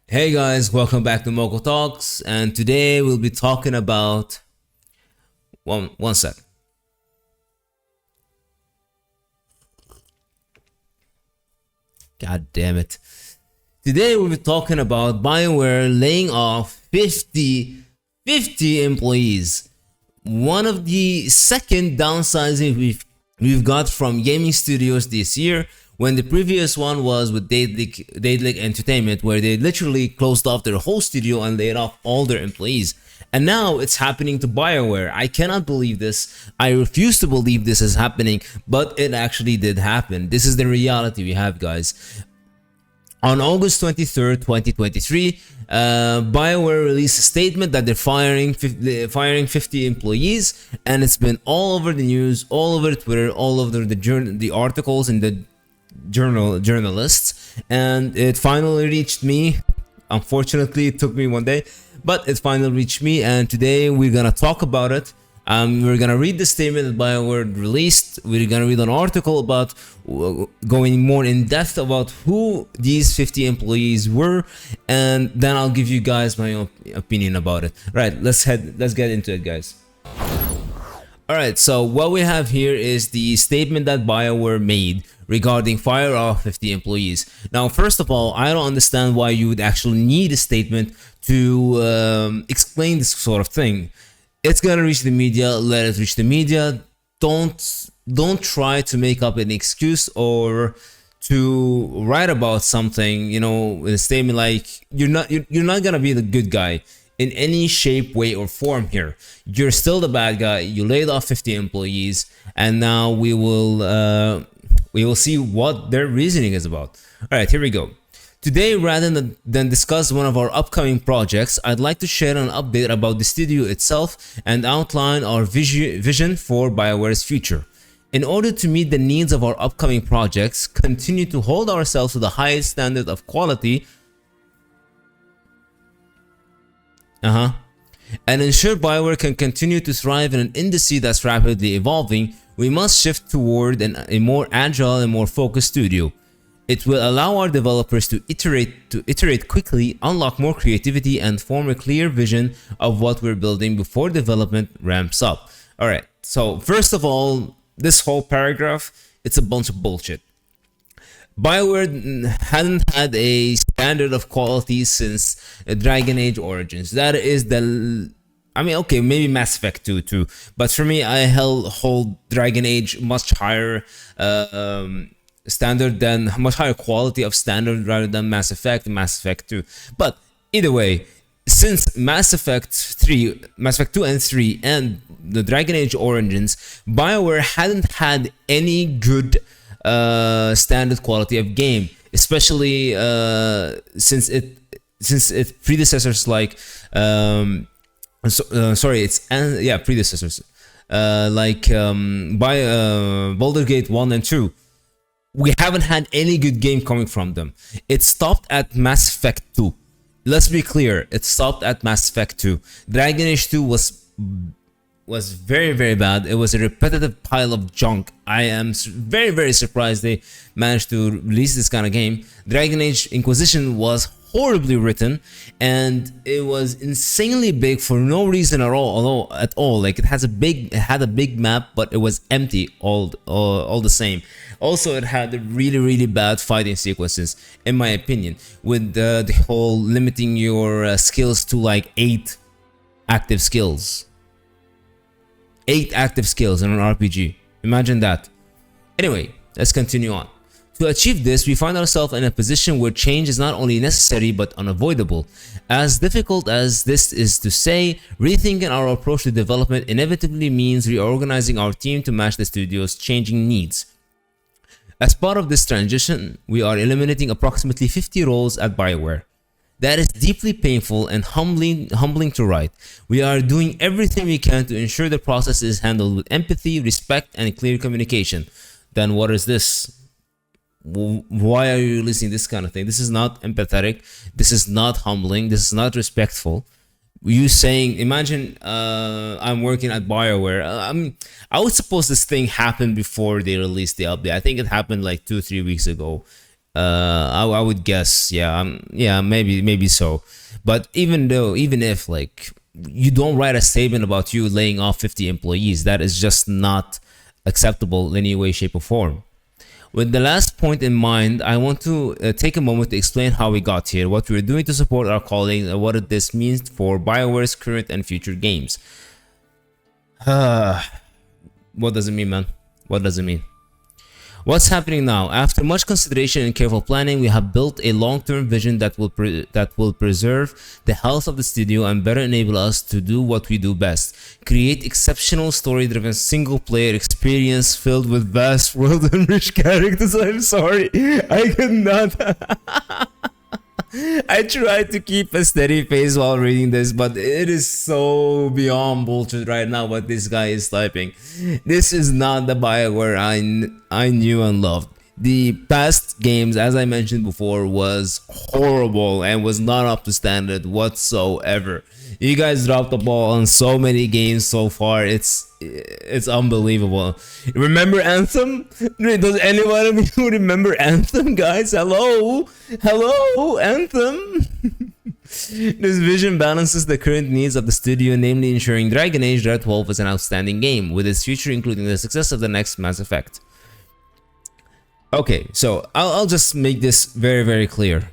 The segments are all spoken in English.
Hey guys, welcome back to Mokho Talks, and today we'll be talking about one sec. God damn it. Today we'll be talking about Bioware laying off 50 employees. One of the second downsizing we've got from gaming studios this year, when the previous one was with Daedalic Entertainment, where they literally closed off their whole studio and laid off all their employees. And now it's happening to Bioware. I cannot believe this. I refuse to believe this is happening, but it actually did happen. This is the reality we have, guys. On August 23rd, 2023, Bioware released a statement that they're firing 50 employees, and it's been all over the news, all over Twitter, all over the articles and the journalists, and it finally reached me. Unfortunately, it took me one day, but it finally reached me, and today we're gonna talk about it. We're gonna read the statement that Bioware released. We're gonna read an article about going more in depth about who these 50 employees were, and then I'll give you guys my own opinion about it. Right, let's get into it, guys. Alright, so what we have here is the statement that Bioware made regarding fire off 50 employees. Now, first of all, I don't understand why you would actually need a statement to explain this sort of thing. It's gonna reach the media, let it reach the media. Don't try to make up an excuse or to write about something, in a statement like you're not gonna be the good guy in any shape, way, or form here. You're still the bad guy. You laid off 50 employees, and now we will see what their reasoning is about. All right, here we go. Today, rather than discuss one of our upcoming projects, I'd like to share an update about the studio itself and outline our vision for Bioware's future. In order to meet the needs of our upcoming projects, continue to hold ourselves to the highest standard of quality, and ensure Bioware can continue to thrive in an industry that's rapidly evolving, we must shift toward a more agile and more focused studio. It will allow our developers to iterate quickly, unlock more creativity, and form a clear vision of what we're building before development ramps up. Alright, so first of all, this whole paragraph, it's a bunch of bullshit. Bioware hadn't had a standard of quality since Dragon Age Origins. That is okay, maybe Mass Effect 2 too, but for me, I hold Dragon Age much higher standard than much higher quality of standard rather than Mass Effect and Mass Effect 2. But either way, since Mass Effect 2 and 3 and the Dragon Age Origins, Bioware hadn't had any good standard quality of game, especially since its predecessors like predecessors like Baldur's Gate 1 and 2. We haven't had any good game coming from them. It stopped at Mass Effect 2. Let's be clear, it stopped at Mass Effect 2. Dragon Age 2 was very, very bad. It was a repetitive pile of junk. I am very, very surprised they managed to release this kind of game. Dragon Age Inquisition was horribly written, and it was insanely big for no reason at all. Like it had a big map, but it was empty all the same. Also, it had really, really bad fighting sequences, in my opinion, with the whole limiting your skills to like 8 active skills. 8 active skills in an RPG. Imagine that. Anyway, let's continue on. To achieve this, we find ourselves in a position where change is not only necessary but unavoidable. As difficult as this is to say, rethinking our approach to development inevitably means reorganizing our team to match the studio's changing needs. As part of this transition, we are eliminating approximately 50 roles at Bioware. That is deeply painful and humbling to write. We are doing everything we can to ensure the process is handled with empathy, respect, and clear communication. Then what is this? Why are you releasing this kind of thing? This is not empathetic. This is not humbling. This is not respectful. You saying, imagine I'm working at Bioware. I would suppose this thing happened before they released the update. I think it happened like 2-3 weeks ago. I would guess, yeah, yeah, maybe so. But even if like you don't write a statement about you laying off 50 employees, that is just not acceptable in any way, shape, or form. With the last point in mind, I want to take a moment to explain how we got here, what we're doing to support our colleagues, and what this means for Bioware's current and future games. What does it mean, man? What does it mean? What's happening now? After much consideration and careful planning, we have built a long-term vision that will preserve the health of the studio and better enable us to do what we do best: create exceptional story-driven single-player experience filled with vast world and rich characters. I'm sorry, I could not. I tried to keep a steady face while reading this, but it is so beyond bullshit right now what this guy is typing. This is not the Bioware I knew and loved. The past games, as I mentioned before, was horrible and was not up to standard whatsoever. You guys dropped the ball on so many games so far. It's unbelievable. Remember Anthem? Does anyone of you remember Anthem, guys? Hello, Anthem. This vision balances the current needs of the studio, namely ensuring Dragon Age Dreadwolf is an outstanding game, with its future including the success of the next Mass Effect. Okay, so I'll just make this very, very clear.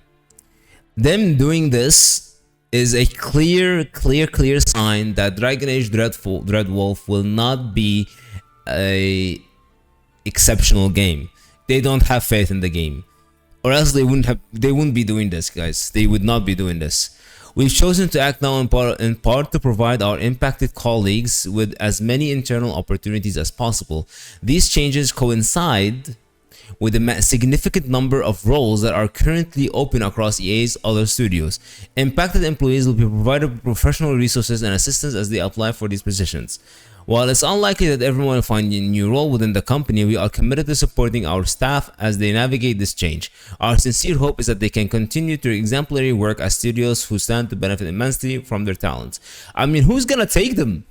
Them doing this is a clear sign that Dragon Age Dreadwolf will not be a exceptional game. They don't have faith in the game, or else they wouldn't be doing this, guys. They would not be doing this. We've chosen to act now in part to provide our impacted colleagues with as many internal opportunities as possible. These changes coincide with a significant number of roles that are currently open across EA's other studios. Impacted employees will be provided with professional resources and assistance as they apply for these positions. While it's unlikely that everyone will find a new role within the company, we are committed to supporting our staff as they navigate this change. Our sincere hope is that they can continue their exemplary work as studios who stand to benefit immensely from their talents. I mean, who's gonna take them?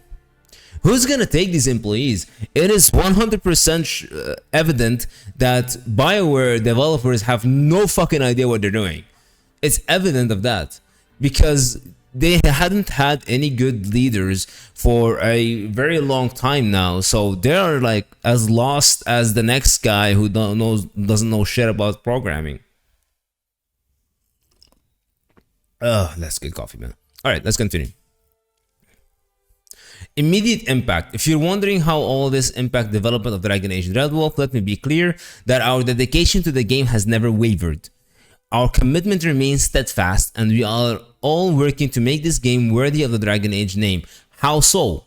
Who's gonna take these employees? It is 100% evident that Bioware developers have no fucking idea what they're doing. It's evident of that because they hadn't had any good leaders for a very long time now. So they're like as lost as the next guy who doesn't know shit about programming. Let's get coffee, man. All right, let's continue. Immediate impact. If you're wondering how all this impact development of Dragon Age Dreadwolf, let me be clear that our dedication to the game has never wavered. Our commitment remains steadfast, and we are all working to make this game worthy of the Dragon Age name. How so?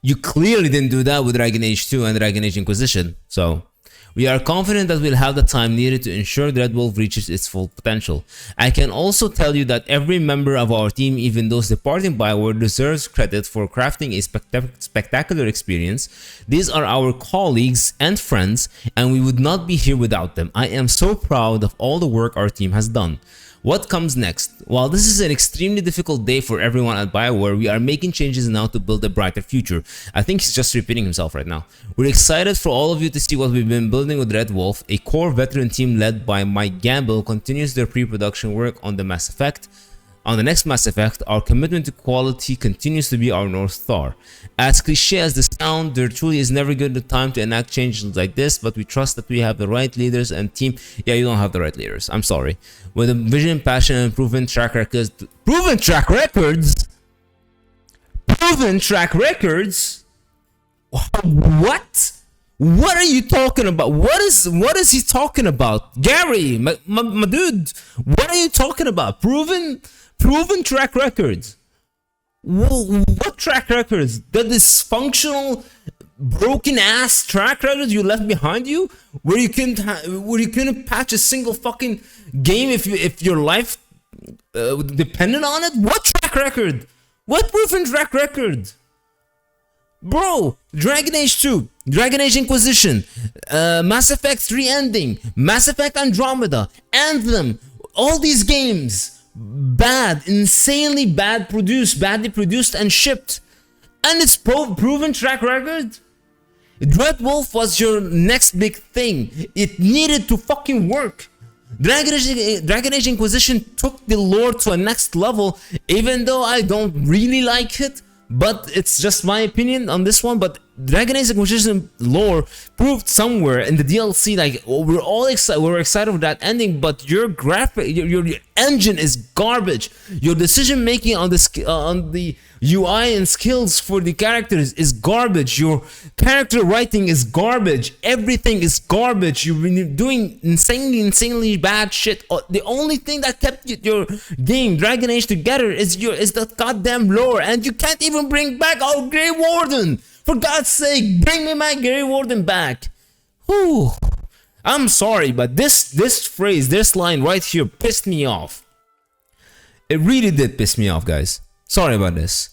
You clearly didn't do that with Dragon Age 2 and Dragon Age Inquisition, so we are confident that we'll have the time needed to ensure Dreadwolf reaches its full potential. I can also tell you that every member of our team, even those departing Bioware, deserves credit for crafting a spectacular experience. These are our colleagues and friends, and we would not be here without them. I am so proud of all the work our team has done. What comes next? While this is an extremely difficult day for everyone at Bioware, we are making changes now to build a brighter future. I think he's just repeating himself right now. We're excited for all of you to see what we've been building with Red Wolf. A core veteran team led by Mike Gamble continues their pre-production work on the Mass Effect. On the next Mass Effect, our commitment to quality continues to be our North Star. As cliche as this sounds, there truly is never good time to enact changes like this, but we trust that we have the right leaders and team. Yeah, you don't have the right leaders. I'm sorry. With a vision, passion, and proven track records. Proven track records? Proven track records? What? What are you talking about? What is he talking about? Gary, my dude, what are you talking about? Proven track records. What track records? The dysfunctional, broken ass track records you left behind you, where you couldn't patch a single fucking game if your life depended on it. What track record? What proven track record? Bro, Dragon Age 2, Dragon Age Inquisition, Mass Effect 3 Ending, Mass Effect Andromeda, Anthem, all these games. Bad, insanely badly produced and shipped. And it's proven track record. Dreadwolf was your next big thing. It needed to fucking work. Dragon Age Inquisition took the lore to a next level, even though I don't really like it, but it's just my opinion on this one. But Dragon Age Inquisition lore proved somewhere in the DLC, like, we're all excited, we're excited for that ending, but your your engine is garbage. Your decision making on the UI and skills for the characters is garbage. Your character writing is garbage. Everything is garbage. You've been doing insanely bad shit. The only thing that kept your game Dragon Age together is the goddamn lore, and you can't even bring back our Grey Warden. For God's sake, bring me my Grey Warden back. Whew. I'm sorry, but this phrase, this line right here pissed me off. It really did piss me off, guys. Sorry about this.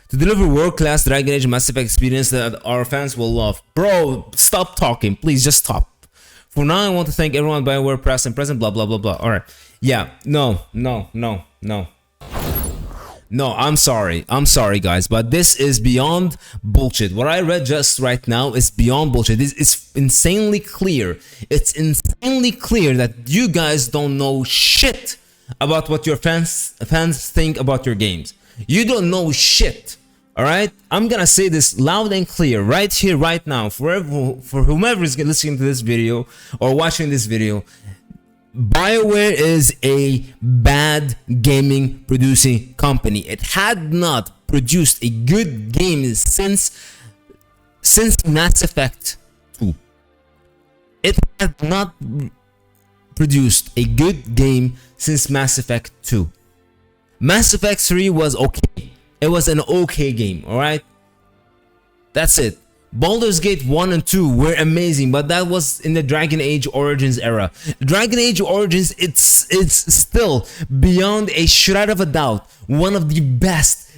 To deliver world-class Dragon Age Mass Effect experience that our fans will love. Bro, stop talking. Please, just stop. For now, I want to thank everyone Bioware past and present, blah, blah, blah, blah. Alright. Yeah. No, I'm sorry. I'm sorry, guys, but this is beyond bullshit. What I read just right now is beyond bullshit. It's insanely clear. It's insanely clear that you guys don't know shit about what your fans think about your games. You don't know shit. Alright? I'm gonna say this loud and clear right here, right now, for whomever is listening to this video or watching this video. Bioware is a bad gaming producing company. It had not produced a good game since Mass Effect 2. It had not produced a good game since Mass Effect 2. Mass Effect 3 was okay. It was an okay game, alright? That's it. Baldur's Gate 1 and 2 were amazing, but that was in the Dragon Age Origins era. Dragon Age Origins, it's still, beyond a shred of a doubt, one of the best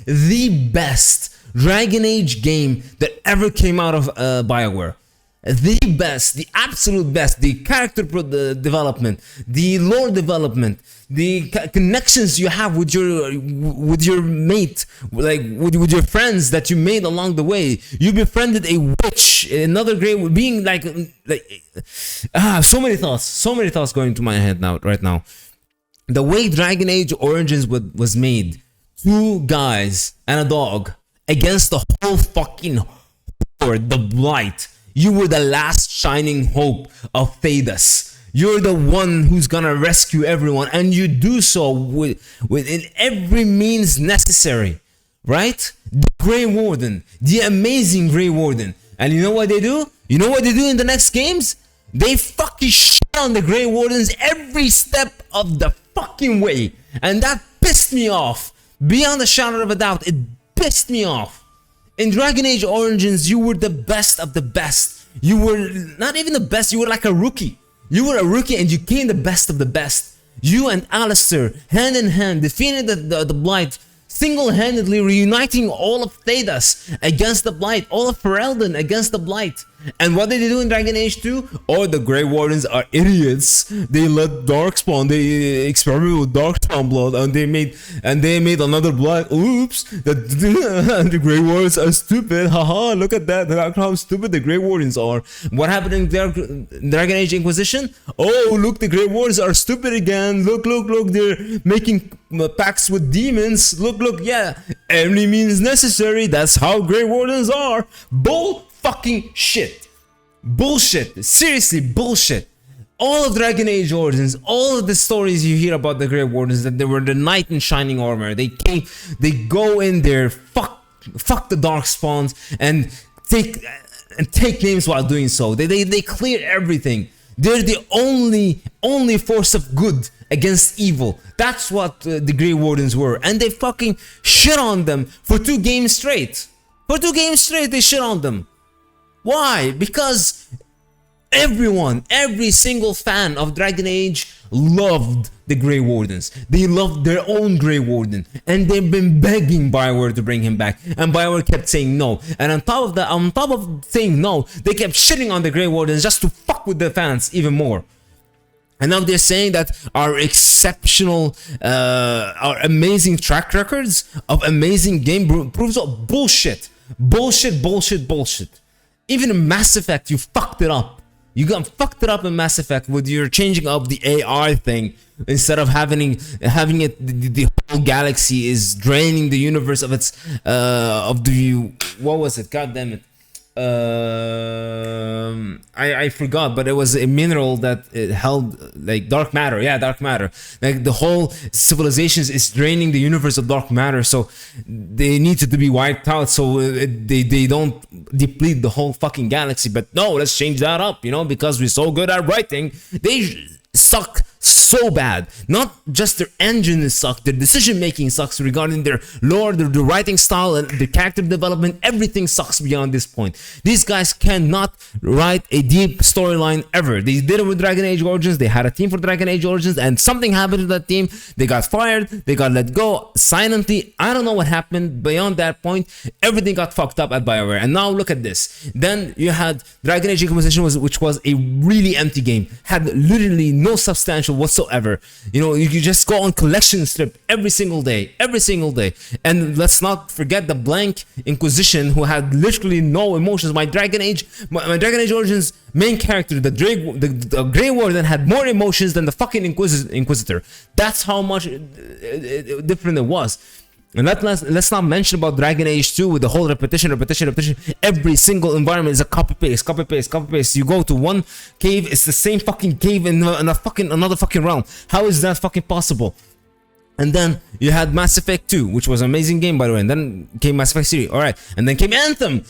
Dragon Age game that ever came out of Bioware. The best, the absolute best, the character development, the lore development, the connections you have with your mate, like with your friends that you made along the way. You befriended a witch, another great being, so many thoughts going to my head now, right now. The way Dragon Age Origins was made, 2 guys and a dog against the whole fucking horde, the Blight. You were the last shining hope of Thedas. You're the one who's gonna rescue everyone, and you do so within every means necessary, right? The Grey Warden, the amazing Grey Warden. And you know what they do? You know what they do in the next games? They fucking shit on the Grey Wardens every step of the fucking way. And that pissed me off. Beyond a shadow of a doubt, it pissed me off. In Dragon Age Origins, you were the best of the best. You were not even the best, you were like a rookie. You were a rookie and you became the best of the best. You and Alistair, hand in hand, defeated the Blight, single-handedly reuniting all of Thedas against the Blight, all of Ferelden against the Blight. And what did they do in Dragon Age 2? Oh, the Grey Wardens are idiots. They let Darkspawn, they experimented with Darkspawn blood, and they made another blood. Oops, the Grey Wardens are stupid. Haha, look at that. Look how stupid the Grey Wardens are. What happened in Dragon Age Inquisition? Oh, look, the Grey Wardens are stupid again. Look, they're making pacts with demons. Look, yeah, every means necessary. That's how Grey Wardens are. Bull fucking shit. Bullshit. Seriously, bullshit. All of Dragon Age Origins, all of the stories you hear about the Grey Wardens, that they were the knight in shining armor. They go in there, fuck the Darkspawns, and take names while doing so. They clear everything. They're the only force of good against evil. That's what the Grey Wardens were, and they fucking shit on them for 2 games straight. For 2 games straight, they shit on them. Why? Because every single fan of Dragon Age loved the Grey Wardens. They loved their own Grey Warden, and they've been begging Bioware to bring him back, and Bioware kept saying no. And on top of saying no, they kept shitting on the Grey Wardens just to fuck with the fans even more. And now they're saying that our exceptional, our amazing track records of amazing game proves of bullshit. Bullshit. Even in Mass Effect, you fucked it up. You got fucked it up in Mass Effect with your changing up the AR thing instead of having it. The whole galaxy is draining the universe of its of the, what was it? God damn it. I forgot, but it was a mineral that it held like dark matter. Yeah, dark matter. Like the whole civilizations is draining the universe of dark matter, so they needed to be wiped out so they don't deplete the whole fucking galaxy. But no, let's change that up, because we're so good at writing. They suck so bad. Not just their engine sucks, their decision making sucks regarding their lore, their writing style, and their character development. Everything sucks beyond this point. These guys cannot write a deep storyline ever. They did it with Dragon Age Origins. They had a team for Dragon Age Origins, and something happened to that team. They got fired. They got let go silently. I don't know what happened beyond that point. Everything got fucked up at Bioware. And now look at this. Then you had Dragon Age Inquisition, which was a really empty game. Had literally no substantial whatsoever. You just go on collection strip every single day. And let's not forget the blank Inquisition, who had literally no emotions. My Dragon Age Origins main character, the Grey Warden, had more emotions than the fucking Inquisitor. That's how much different it was. And let's not mention about Dragon Age 2 with the whole repetition. Every single environment is a copy paste. You go to one cave, it's the same fucking cave in another fucking realm. How is that fucking possible? And then you had Mass Effect 2, which was an amazing game, by the way. And then came Mass Effect 3. All right, and then came Anthem,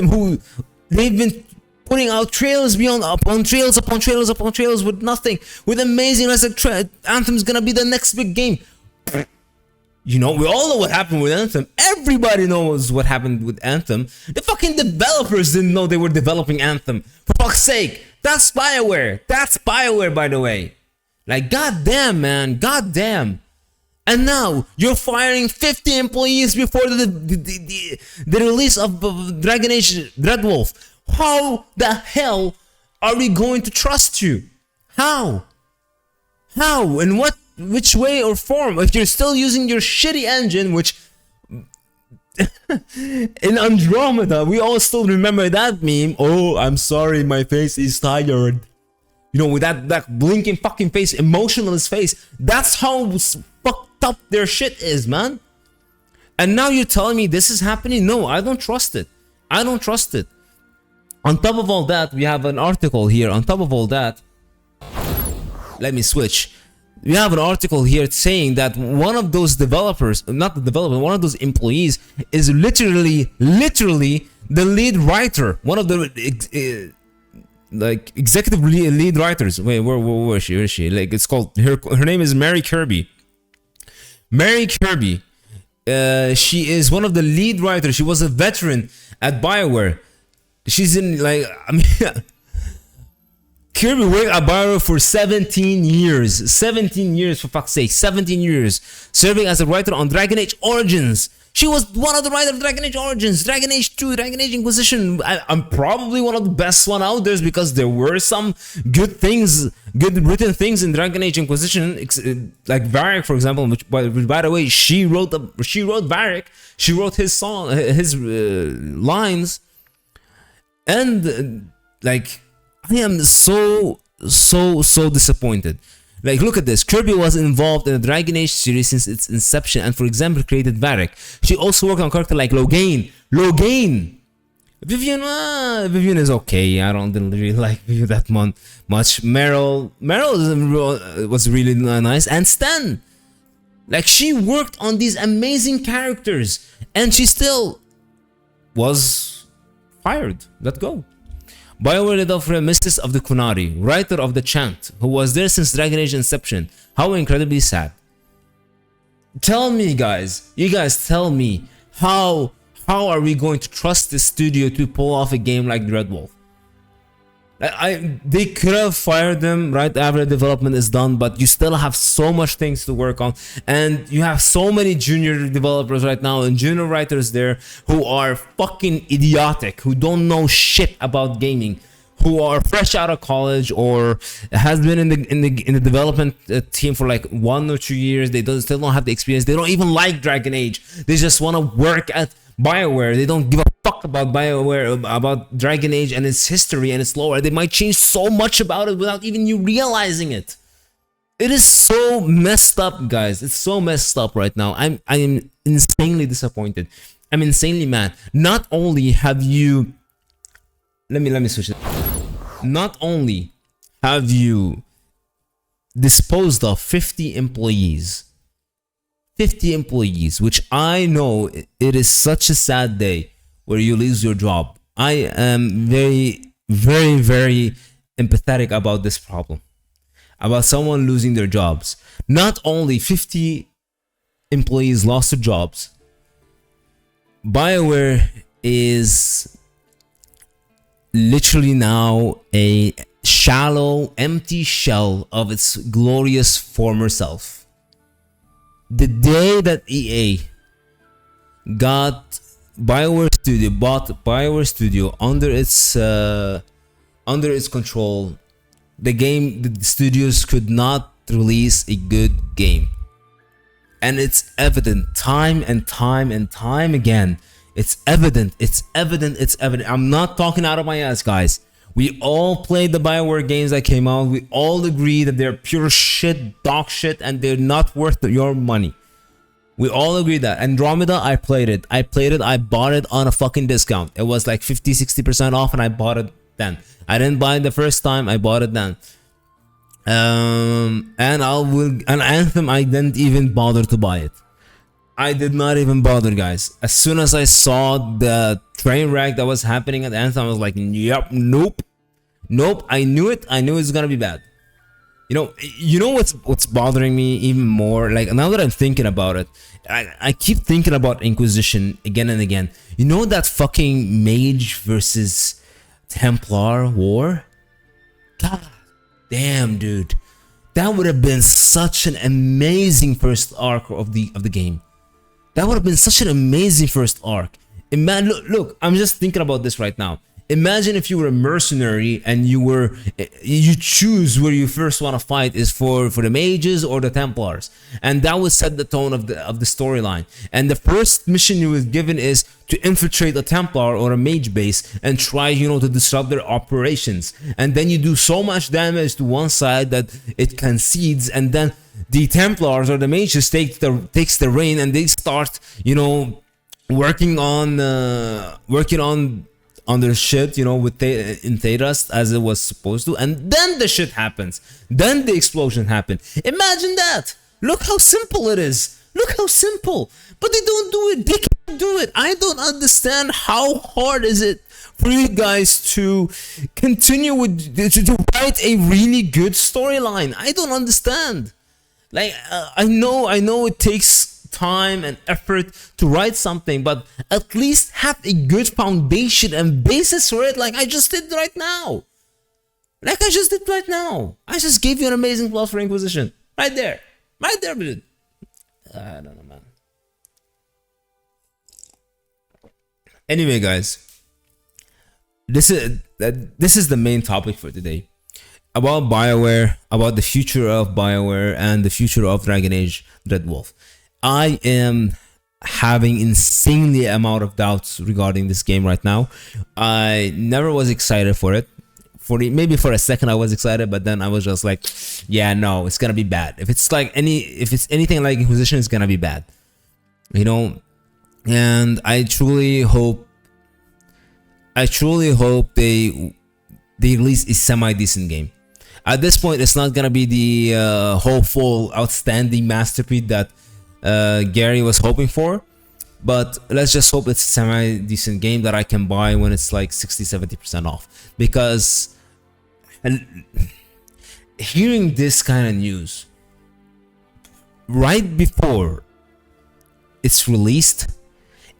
who they've been putting out trailers upon trailers with nothing, with amazing. Anthem's gonna be the next big game. We all know what happened with Anthem. Everybody knows what happened with Anthem. The fucking developers didn't know they were developing Anthem. For fuck's sake. That's Bioware. By the way. Like, goddamn, man. Goddamn. And now, you're firing 50 employees before the release of Dragon Age Dreadwolf. How the hell are we going to trust you? How? And which way or form? If you're still using your shitty engine, which in Andromeda, we all still remember that meme. Oh, I'm sorry, my face is tired. With that blinking fucking face, emotionless face. That's how fucked up their shit is, man. And now you're telling me this is happening? No, I don't trust it. On top of all that, we have an article here. Let me switch. We have an article here saying that one of those developers, not the developer, one of those employees is literally the lead writer. One of the executive lead writers. Wait, where is she? Like, it's called, her name is Mary Kirby. She is one of the lead writers. She was a veteran at Bioware. She's in Kirby worked at Bioware for 17 years. 17 years, for fuck's sake. 17 years. Serving as a writer on Dragon Age Origins. She was one of the writers of Dragon Age Origins, Dragon Age 2, Dragon Age Inquisition. I'm probably one of the best one out there because there were some good written things in Dragon Age Inquisition, like Varric, for example. Which, by the way, she wrote Varric. She wrote his song, his lines, and I am so disappointed. Like, look at this. Kirby was involved in the Dragon Age series since its inception and, for example, created Varric. She also worked on characters like Loghain. Vivian is okay. I don't really like Vivian that much. Meryl was really nice. And Sten. Like, she worked on these amazing characters. And she still was fired. Let go. Bioware laid off Mistress of the Kunari, writer of the Chant, who was there since Dragon Age inception. How incredibly sad. Tell me, guys. You guys tell me. How are we going to trust this studio to pull off a game like Dreadwolf? They could have fired them right after the development is done, but you still have so much things to work on, and you have so many junior developers right now and junior writers there who are fucking idiotic, who don't know shit about gaming, who are fresh out of college or has been in the development team for like 1 or 2 years. They still don't have the experience. They don't even like Dragon Age. They just want to work at Bioware, they don't give a fuck about Bioware, about Dragon Age and its history and its lore. They might change so much about it without even you realizing it. It is so messed up, guys. It's so messed up right now. I'm insanely disappointed. I'm insanely mad. Not only have you, let me switch it. Not only have you disposed of 50 employees, which I know it is such a sad day where you lose your job. I am very, very, very empathetic about this problem, about someone losing their jobs. Not only 50 employees lost their jobs, Bioware is literally now a shallow, empty shell of its glorious former self. The day that EA got bought Bioware Studio under its control, the studios could not release a good game. And it's evident time and time and time again. It's evident. I'm not talking out of my ass, guys. We all played the Bioware games that came out. We all agree that they're pure shit, dog shit, and they're not worth your money. We all agree that. Andromeda, I played it. I bought it on a fucking discount. It was like 50-60% off, and I bought it then. I didn't buy it the first time, I bought it then. And Anthem, I didn't even bother to buy it. I did not even bother, guys. As soon as I saw the train wreck that was happening at Anthem, I was like, yep, nope. I knew it was gonna be bad. You know what's bothering me even more? Like, now that I'm thinking about it, I keep thinking about Inquisition again and again. You know that fucking Mage versus Templar war? God damn, dude. That would have been such an amazing first arc of the game. That would have been such an amazing first arc. Look, I'm just thinking about this right now. Imagine if you were a mercenary and you choose where you first want to fight is for the mages or the Templars, and that would set the tone of the storyline. And the first mission you was given is to infiltrate a Templar or a mage base and try, to disrupt their operations. And then you do so much damage to one side that it concedes, and then the Templars or the mages takes the reign, and they start, working on their shit, with in Thedas as it was supposed to, and then the shit happens. Then the explosion happened. Imagine that. Look how simple it is. Look how simple. But they don't do it. They can't do it. I don't understand how hard is it for you guys to continue to write a really good storyline. I don't understand. Like, I know it takes time and effort to write something, but at least have a good foundation and basis for it, like I just did right now. I just gave you an amazing plot for Inquisition. Right there, dude. I don't know, man. Anyway, guys, this is the main topic for today. About Bioware, about the future of Bioware and the future of Dragon Age Dreadwolf. I am having insanely amount of doubts regarding this game right now. I never was excited for it. Maybe for a second I was excited, but then I was just like, yeah, no, it's gonna be bad. If it's anything like Inquisition, it's gonna be bad. And I truly hope they release a semi-decent game. At this point, it's not gonna be the hopeful, outstanding masterpiece that Gary was hoping for, but let's just hope it's a semi-decent game that I can buy when it's like 60-70% off. Because hearing this kind of news right before it's released,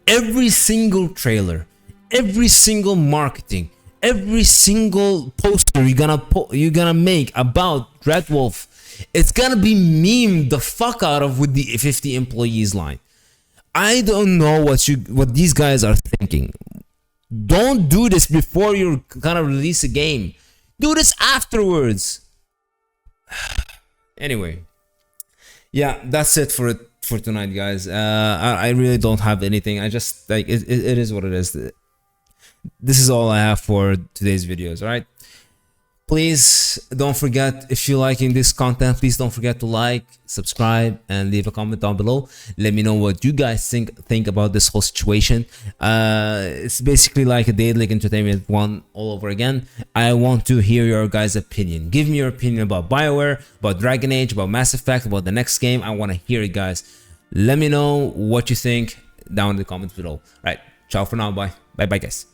every single trailer, every single marketing, every single poster you're gonna make about Dreadwolf, it's gonna be memed the fuck out of with the 50 employees line. I don't know what these guys are thinking. Don't do this before you're gonna release a game. Do this afterwards. Anyway, yeah, that's it for for tonight, guys. I really don't have anything. I just like it is what it is. This is all I have for today's videos. All right. Please don't forget, if you're liking this content, please don't forget to like, subscribe, and leave a comment down below. Let me know what you guys think about this whole situation. It's basically like a Daily Entertainment one all over again. I want to hear your guys' opinion. Give me your opinion about Bioware, about Dragon Age, about Mass Effect, about the next game. I want to hear it, guys. Let me know what you think down in the comments below. All right, ciao for now. Bye. Bye, guys.